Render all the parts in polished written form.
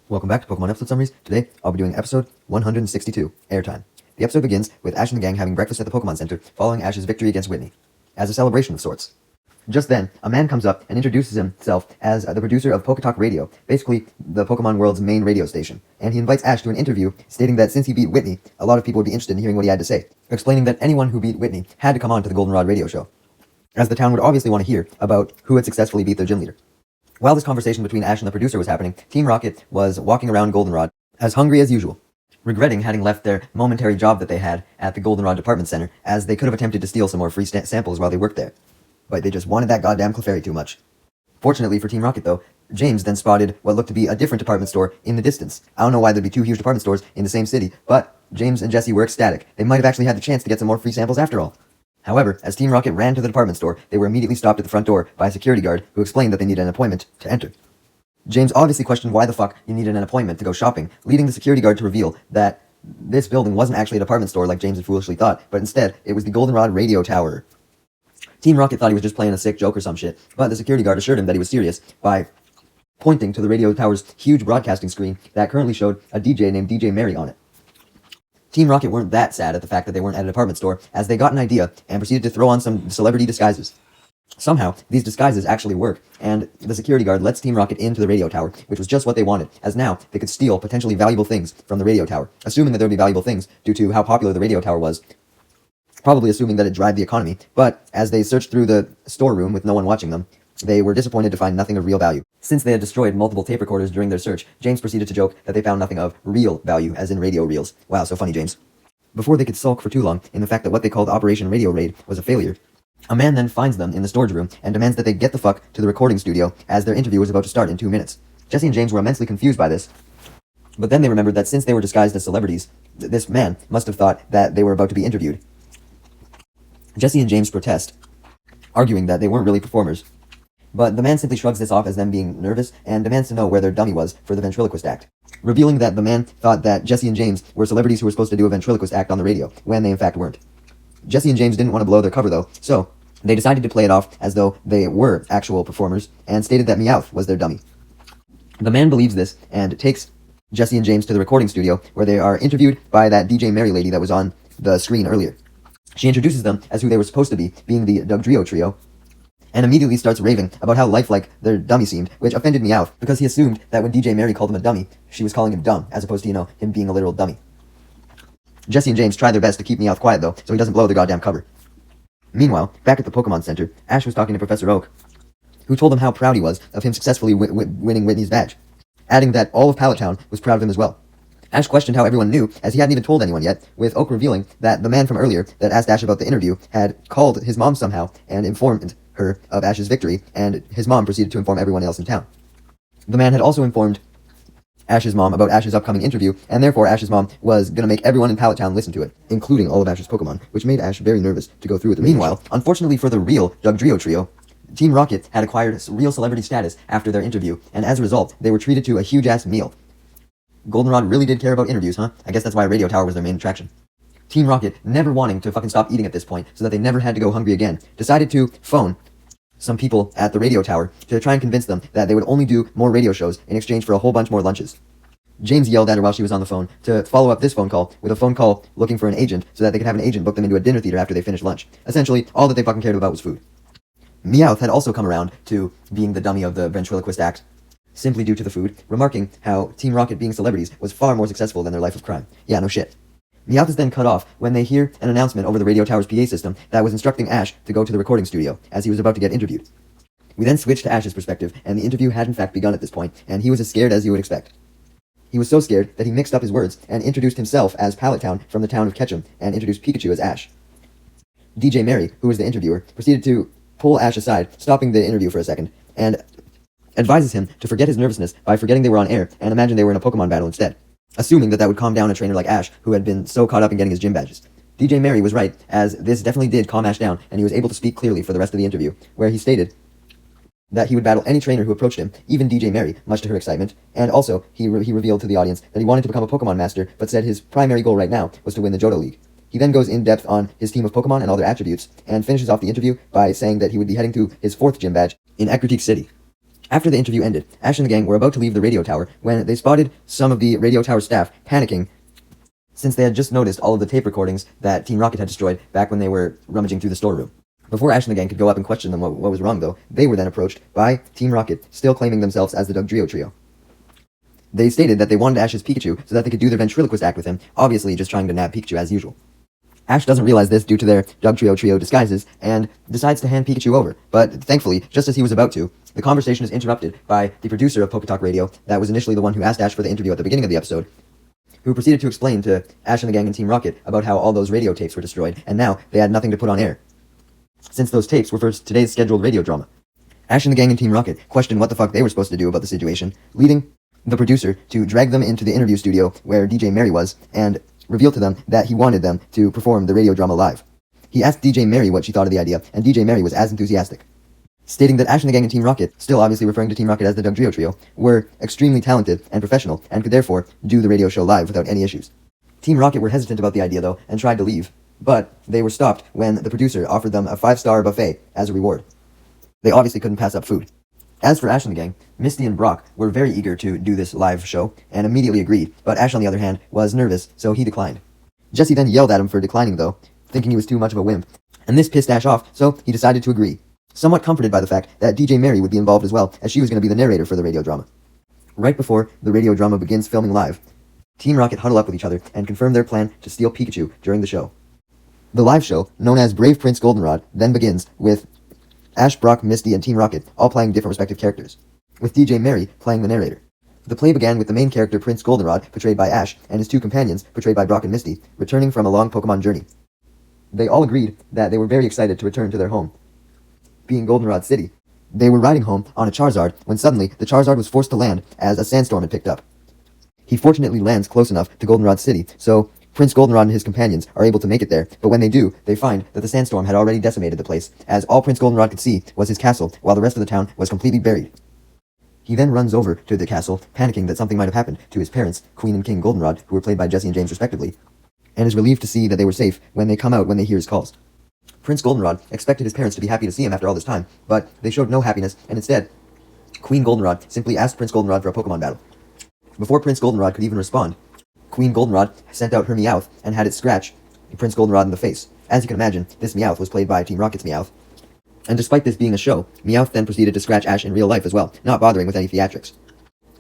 Welcome back to Pokemon Episode Summaries. Today, I'll be doing episode 162, Airtime. The episode begins with Ash and the gang having breakfast at the Pokemon Center following Ash's victory against Whitney, as a celebration of sorts. Just then, a man comes up and introduces himself as the producer of Poketalk Radio, basically the Pokemon world's main radio station, and he invites Ash to an interview stating that since he beat Whitney, a lot of people would be interested in hearing what he had to say, explaining that anyone who beat Whitney had to come on to the Goldenrod radio show, as the town would obviously want to hear about who had successfully beat their gym leader. While this conversation between Ash and the producer was happening, Team Rocket was walking around Goldenrod, as hungry as usual, regretting having left their momentary job that they had at the Goldenrod Department Center, as they could have attempted to steal some more free samples while they worked there. But they just wanted that goddamn Clefairy too much. Fortunately for Team Rocket, though, James then spotted what looked to be a different department store in the distance. I don't know why there'd be two huge department stores in the same city, but James and Jesse were ecstatic. They might have actually had the chance to get some more free samples after all. However, as Team Rocket ran to the department store, they were immediately stopped at the front door by a security guard who explained that they needed an appointment to enter. James obviously questioned why the fuck you needed an appointment to go shopping, leading the security guard to reveal that this building wasn't actually a department store like James had foolishly thought, but instead, it was the Goldenrod radio tower. Team Rocket thought he was just playing a sick joke or some shit, but the security guard assured him that he was serious by pointing to the radio tower's huge broadcasting screen that currently showed a DJ named DJ Mary on it. Team Rocket weren't that sad at the fact that they weren't at a department store, as they got an idea and proceeded to throw on some celebrity disguises. Somehow, these disguises actually work, and the security guard lets Team Rocket into the radio tower, which was just what they wanted, as now they could steal potentially valuable things from the radio tower, assuming that there would be valuable things due to how popular the radio tower was, probably assuming that it drive the economy. But as they searched through the storeroom with no one watching them, they were disappointed to find nothing of real value. Since they had destroyed multiple tape recorders during their search, James proceeded to joke that they found nothing of real value, as in radio reels. Wow, so funny, James. Before they could sulk for too long in the fact that what they called Operation Radio Raid was a failure, a man then finds them in the storage room and demands that they get the fuck to the recording studio, as their interview was about to start in 2 minutes. Jesse and James were immensely confused by this, but then they remembered that since they were disguised as celebrities, this man must have thought that they were about to be interviewed. Jesse and James protest, arguing that they weren't really performers, but the man simply shrugs this off as them being nervous and demands to know where their dummy was for the ventriloquist act, revealing that the man thought that Jesse and James were celebrities who were supposed to do a ventriloquist act on the radio, when they in fact weren't. Jesse and James didn't want to blow their cover though, so they decided to play it off as though they were actual performers, and stated that Meowth was their dummy. The man believes this, and takes Jesse and James to the recording studio, where they are interviewed by that DJ Mary lady that was on the screen earlier. She introduces them as who they were supposed to be, being the Dugtrio trio, and immediately starts raving about how lifelike their dummy seemed, which offended Meowth, because he assumed that when DJ Mary called him a dummy, she was calling him dumb, as opposed to, him being a literal dummy. Jesse and James try their best to keep Meowth quiet, though, so he doesn't blow the goddamn cover. Meanwhile, back at the Pokemon Center, Ash was talking to Professor Oak, who told him how proud he was of him successfully winning Whitney's badge, adding that all of Pallet Town was proud of him as well. Ash questioned how everyone knew, as he hadn't even told anyone yet, with Oak revealing that the man from earlier that asked Ash about the interview had called his mom somehow and informed her of Ash's victory, and his mom proceeded to inform everyone else in town. The man had also informed Ash's mom about Ash's upcoming interview, and therefore Ash's mom was going to make everyone in Pallet Town listen to it, including all of Ash's Pokemon, which made Ash very nervous to go through with it. Meanwhile, unfortunately for the real Dugtrio trio, Team Rocket had acquired real celebrity status after their interview, and as a result, they were treated to a huge-ass meal. Goldenrod really did care about interviews, huh? I guess that's why Radio Tower was their main attraction. Team Rocket, never wanting to fucking stop eating at this point, so that they never had to go hungry again, decided to phone some people at the radio tower to try and convince them that they would only do more radio shows in exchange for a whole bunch more lunches. James yelled at her while she was on the phone to follow up this phone call with a phone call looking for an agent so that they could have an agent book them into a dinner theater after they finished lunch. Essentially, all that they fucking cared about was food. Meowth had also come around to being the dummy of the ventriloquist act, simply due to the food, remarking how Team Rocket being celebrities was far more successful than their life of crime. Yeah, no shit. Meowth is then cut off when they hear an announcement over the radio tower's PA system that was instructing Ash to go to the recording studio, as he was about to get interviewed. We then switch to Ash's perspective, and the interview had in fact begun at this point, and he was as scared as you would expect. He was so scared that he mixed up his words and introduced himself as Pallet Town from the town of Ketchum, and introduced Pikachu as Ash. DJ Mary, who was the interviewer, proceeded to pull Ash aside, stopping the interview for a second, and advises him to forget his nervousness by forgetting they were on air and imagine they were in a Pokemon battle instead, assuming that would calm down a trainer like Ash, who had been so caught up in getting his gym badges. DJ Mary was right, as this definitely did calm Ash down, and he was able to speak clearly for the rest of the interview, where he stated that he would battle any trainer who approached him, even DJ Mary, much to her excitement, and also he revealed to the audience that he wanted to become a Pokemon Master, but said his primary goal right now was to win the Johto League. He then goes in depth on his team of Pokemon and all their attributes, and finishes off the interview by saying that he would be heading to his 4th gym badge in Ecruteak City. After the interview ended, Ash and the gang were about to leave the radio tower when they spotted some of the radio tower staff panicking since they had just noticed all of the tape recordings that Team Rocket had destroyed back when they were rummaging through the storeroom. Before Ash and the gang could go up and question them what was wrong, though, they were then approached by Team Rocket, still claiming themselves as the Dugtrio Trio. They stated that they wanted Ash's Pikachu so that they could do their ventriloquist act with him, obviously just trying to nab Pikachu as usual. Ash doesn't realize this due to their Dugtrio Trio disguises, and decides to hand Pikachu over, but thankfully, just as he was about to, the conversation is interrupted by the producer of Poketalk Radio, that was initially the one who asked Ash for the interview at the beginning of the episode, who proceeded to explain to Ash and the gang and Team Rocket about how all those radio tapes were destroyed, and now they had nothing to put on air, since those tapes were for today's scheduled radio drama. Ash and the gang and Team Rocket questioned what the fuck they were supposed to do about the situation, leading the producer to drag them into the interview studio where DJ Mary was, and reveal to them that he wanted them to perform the radio drama live. He asked DJ Mary what she thought of the idea, and DJ Mary was as enthusiastic, stating that Ash and the gang and Team Rocket, still obviously referring to Team Rocket as the Dugtrio Trio, were extremely talented and professional, and could therefore do the radio show live without any issues. Team Rocket were hesitant about the idea, though, and tried to leave, but they were stopped when the producer offered them a 5-star buffet as a reward. They obviously couldn't pass up food. As for Ash and the gang, Misty and Brock were very eager to do this live show, and immediately agreed, but Ash on the other hand was nervous, so he declined. Jesse then yelled at him for declining though, thinking he was too much of a wimp, and this pissed Ash off, so he decided to agree, somewhat comforted by the fact that DJ Mary would be involved as well, as she was going to be the narrator for the radio drama. Right before the radio drama begins filming live, Team Rocket huddle up with each other and confirm their plan to steal Pikachu during the show. The live show, known as Brave Prince Goldenrod, then begins with Ash, Brock, Misty, and Team Rocket all playing different respective characters, with DJ Mary playing the narrator. The play began with the main character Prince Goldenrod, portrayed by Ash, and his two companions, portrayed by Brock and Misty, returning from a long Pokémon journey. They all agreed that they were very excited to return to their home, being Goldenrod City. They were riding home on a Charizard when suddenly the Charizard was forced to land as a sandstorm had picked up. He fortunately lands close enough to Goldenrod City, so Prince Goldenrod and his companions are able to make it there, but when they do, they find that the sandstorm had already decimated the place, as all Prince Goldenrod could see was his castle, while the rest of the town was completely buried. He then runs over to the castle, panicking that something might have happened to his parents, Queen and King Goldenrod, who were played by Jesse and James respectively, and is relieved to see that they were safe when they come out when they hear his calls. Prince Goldenrod expected his parents to be happy to see him after all this time, but they showed no happiness, and instead, Queen Goldenrod simply asked Prince Goldenrod for a Pokémon battle. Before Prince Goldenrod could even respond, Queen Goldenrod sent out her Meowth and had it scratch Prince Goldenrod in the face. As you can imagine, this Meowth was played by Team Rocket's Meowth, and despite this being a show, Meowth then proceeded to scratch Ash in real life as well, not bothering with any theatrics.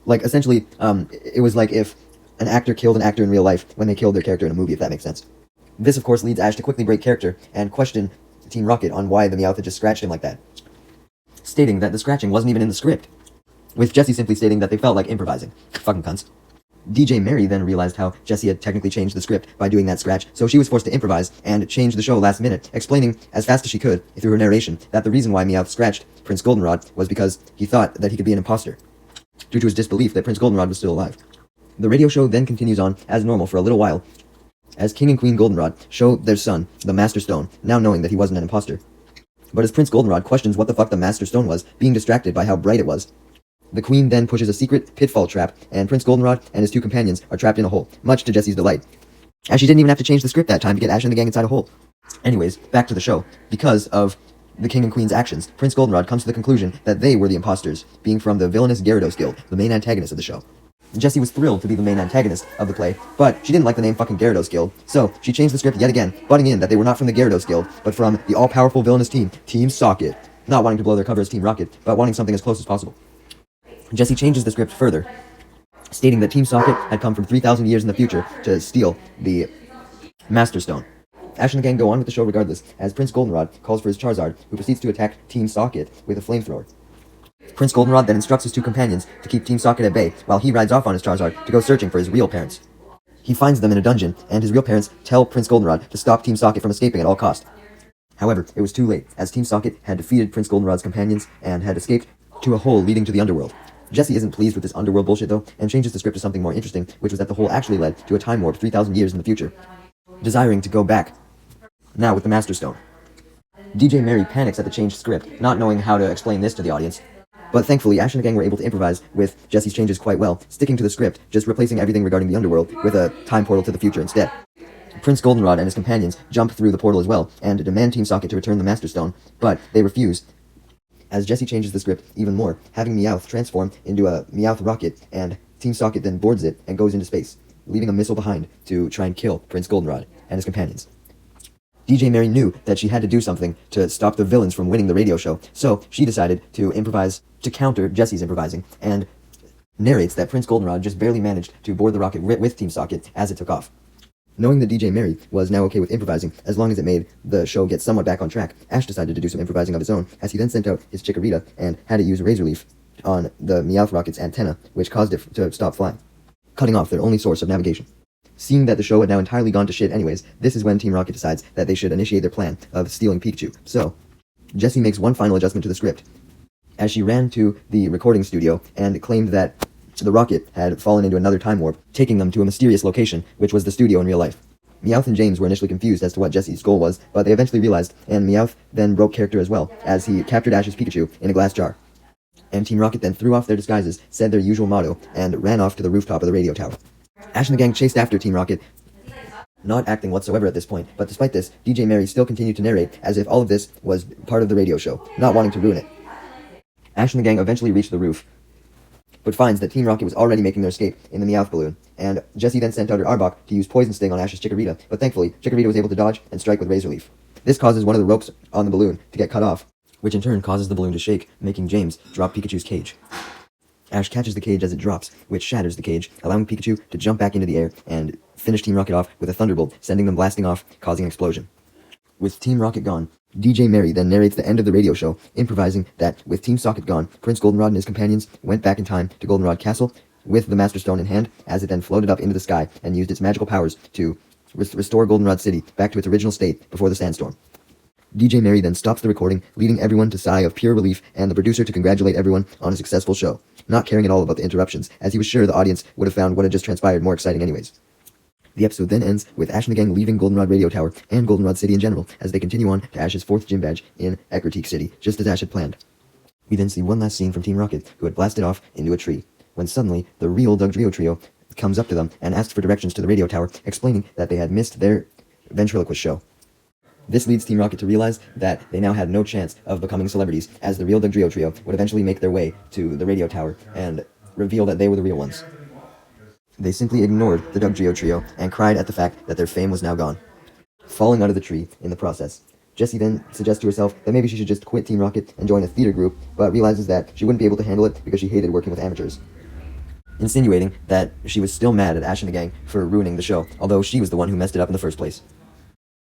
Like, essentially, it was like if an actor killed an actor in real life when they killed their character in a movie, if that makes sense. This, of course, leads Ash to quickly break character and question Team Rocket on why the Meowth had just scratched him like that, stating that the scratching wasn't even in the script, with Jesse simply stating that they felt like improvising. Fucking cunts. DJ Mary then realized how Jesse had technically changed the script by doing that scratch, so she was forced to improvise and change the show last minute, explaining as fast as she could, through her narration, that the reason why Meowth scratched Prince Goldenrod was because he thought that he could be an imposter, due to his disbelief that Prince Goldenrod was still alive. The radio show then continues on as normal for a little while, as King and Queen Goldenrod show their son, the Master Stone, now knowing that he wasn't an imposter. But as Prince Goldenrod questions what the fuck the Master Stone was, being distracted by how bright it was, the Queen then pushes a secret pitfall trap, and Prince Goldenrod and his two companions are trapped in a hole, much to Jesse's delight, as she didn't even have to change the script that time to get Ash and the gang inside a hole. Anyways, back to the show. Because of the King and Queen's actions, Prince Goldenrod comes to the conclusion that they were the imposters, being from the villainous Gyarados Guild, the main antagonist of the show. Jessie was thrilled to be the main antagonist of the play, but she didn't like the name fucking Gyarados Guild, so she changed the script yet again, butting in that they were not from the Gyarados Guild, but from the all-powerful villainous team, Team Socket, not wanting to blow their cover as Team Rocket, but wanting something as close as possible. Jesse changes the script further, stating that Team Socket had come from 3,000 years in the future to steal the Master Stone. Ash and the gang go on with the show regardless, as Prince Goldenrod calls for his Charizard, who proceeds to attack Team Socket with a flamethrower. Prince Goldenrod then instructs his two companions to keep Team Socket at bay, while he rides off on his Charizard to go searching for his real parents. He finds them in a dungeon, and his real parents tell Prince Goldenrod to stop Team Socket from escaping at all cost. However, it was too late, as Team Socket had defeated Prince Goldenrod's companions and had escaped to a hole leading to the underworld. Jesse isn't pleased with this underworld bullshit though, and changes the script to something more interesting, which was that the hole actually led to a time warp 3,000 years in the future, desiring to go back, now with the Master Stone. DJ Mary panics at the changed script, not knowing how to explain this to the audience, but thankfully Ash and the gang were able to improvise with Jesse's changes quite well, sticking to the script, just replacing everything regarding the underworld with a time portal to the future instead. Prince Goldenrod and his companions jump through the portal as well, and demand Team Socket to return the Master Stone, but they refuse, as Jessie changes the script even more, having Meowth transform into a Meowth rocket, and Team Socket then boards it and goes into space, leaving a missile behind to try and kill Prince Goldenrod and his companions. DJ Mary knew that she had to do something to stop the villains from winning the radio show, so she decided to improvise to counter Jessie's improvising, and narrates that Prince Goldenrod just barely managed to board the rocket with Team Socket as it took off. Knowing that DJ Mary was now okay with improvising, as long as it made the show get somewhat back on track, Ash decided to do some improvising of his own, as he then sent out his Chikorita and had it use Razor Leaf on the Meowth rocket's antenna, which caused it to stop flying, cutting off their only source of navigation. Seeing that the show had now entirely gone to shit anyways, this is when Team Rocket decides that they should initiate their plan of stealing Pikachu. So, Jessie makes one final adjustment to the script, as she ran to the recording studio and claimed that the rocket had fallen into another time warp, taking them to a mysterious location, which was the studio in real life. Meowth and James were initially confused as to what Jessie's goal was, but they eventually realized, and Meowth then broke character as well, as he captured Ash's Pikachu in a glass jar. And Team Rocket then threw off their disguises, said their usual motto, and ran off to the rooftop of the radio tower. Ash and the gang chased after Team Rocket, not acting whatsoever at this point, but despite this, DJ Mary still continued to narrate as if all of this was part of the radio show, not wanting to ruin it. Ash and the gang eventually reached the roof, but finds that Team Rocket was already making their escape in the Meowth balloon, and Jessie then sent out her Arbok to use Poison Sting on Ash's Chikorita, but thankfully, Chikorita was able to dodge and strike with Razor Leaf. This causes one of the ropes on the balloon to get cut off, which in turn causes the balloon to shake, making James drop Pikachu's cage. Ash catches the cage as it drops, which shatters the cage, allowing Pikachu to jump back into the air and finish Team Rocket off with a Thunderbolt, sending them blasting off, causing an explosion. With Team Rocket gone, DJ Mary then narrates the end of the radio show, improvising that with Team Socket gone, Prince Goldenrod and his companions went back in time to Goldenrod Castle with the Master Stone in hand, as it then floated up into the sky and used its magical powers to restore Goldenrod City back to its original state before the sandstorm. DJ Mary then stops the recording, leading everyone to sigh of pure relief and the producer to congratulate everyone on a successful show, not caring at all about the interruptions, as he was sure the audience would have found what had just transpired more exciting anyways. The episode then ends with Ash and the gang leaving Goldenrod Radio Tower and Goldenrod City in general, as they continue on to Ash's 4th gym badge in Ecruteak City, just as Ash had planned. We then see one last scene from Team Rocket, who had blasted off into a tree, when suddenly the real Dugtrio trio comes up to them and asks for directions to the radio tower, explaining that they had missed their ventriloquist show. This leads Team Rocket to realize that they now had no chance of becoming celebrities, as the real Dugtrio trio would eventually make their way to the radio tower and reveal that they were the real ones. They simply ignored the Dugtrio trio and cried at the fact that their fame was now gone, falling out of the tree in the process. Jessie then suggests to herself that maybe she should just quit Team Rocket and join a theater group, but realizes that she wouldn't be able to handle it because she hated working with amateurs, insinuating that she was still mad at Ash and the gang for ruining the show, although she was the one who messed it up in the first place.